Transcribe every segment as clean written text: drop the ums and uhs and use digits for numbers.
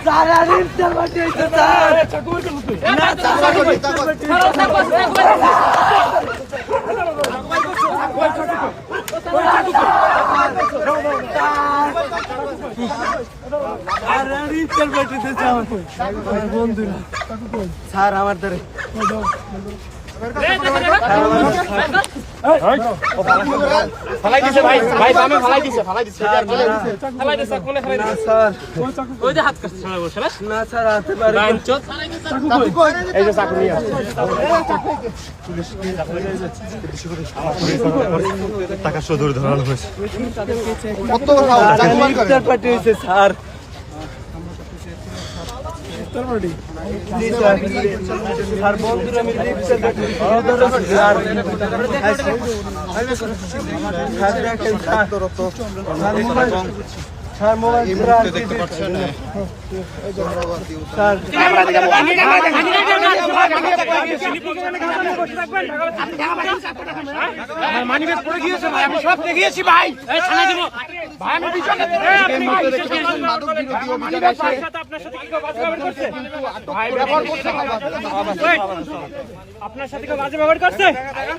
সারা দিন চলতে বন্ধুরা স্যার আমার দ্বারে ফালাই দিছে ভাই ভাই বামে ফালাই দিছে ফালাই দিছে ফালাই দিছে কোনে ফালাই দিছে স্যার ওই যে হাত কাটছে না বসে না স্যার হাতে পারে রাঞ্চত এই যে চাকু নিয়ে টাকা সদর ধরানো হয়েছে কত পার্টি হয়েছে স্যার স্যার বন্ধুরা মিলে স্যার মোবাইল দেখতে পাচ্ছেন স্যার মানিব্যাগ পড়ে গিয়েছে ভাই আমি সব দেখিয়েছি ভাই এই ছানা দেব ভাই আমি পিছনে আপনার সাথে কি বাজে ব্যবহার করছে ভাই ব্যবহার করছে আপনার সাথে কি বাজে ব্যবহার করছে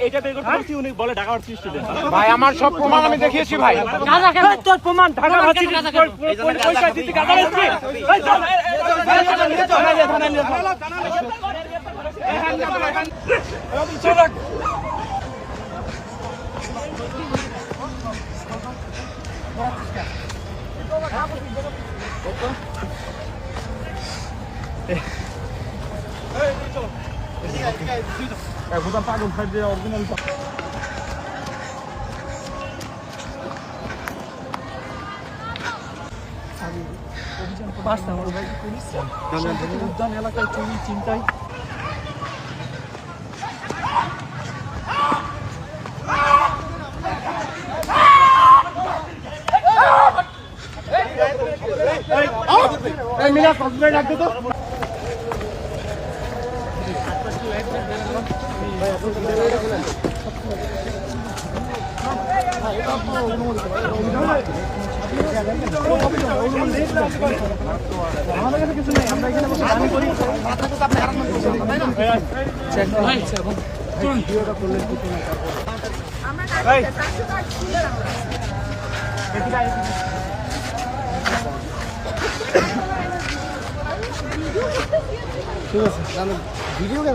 এইটা বের করতে বলছি উনি বলে ঢাকা ভার্সিটি স্টুডেন্ট ভাই আমার সব প্রমাণ আমি দেখিয়েছি ভাই গাজা কেন তোর প্রমাণ ঢাকা ভার্সিটি পয়সা দিতে গাজা বেচছি এই চল থানা নিয়ে চল বুঝান পাগল ফাইভ দিয়ে অরিজিনাল পাঁচটা আমার ভাই পুলিশ উদ্যান এলাকায় চুরি চিন্তায় মিলা কমপ্লেন রাখবে তো আমাদের কাছে কিছু নেই আমরা এখানে বসে গান করি ঠিক আছে ভিডিও কেন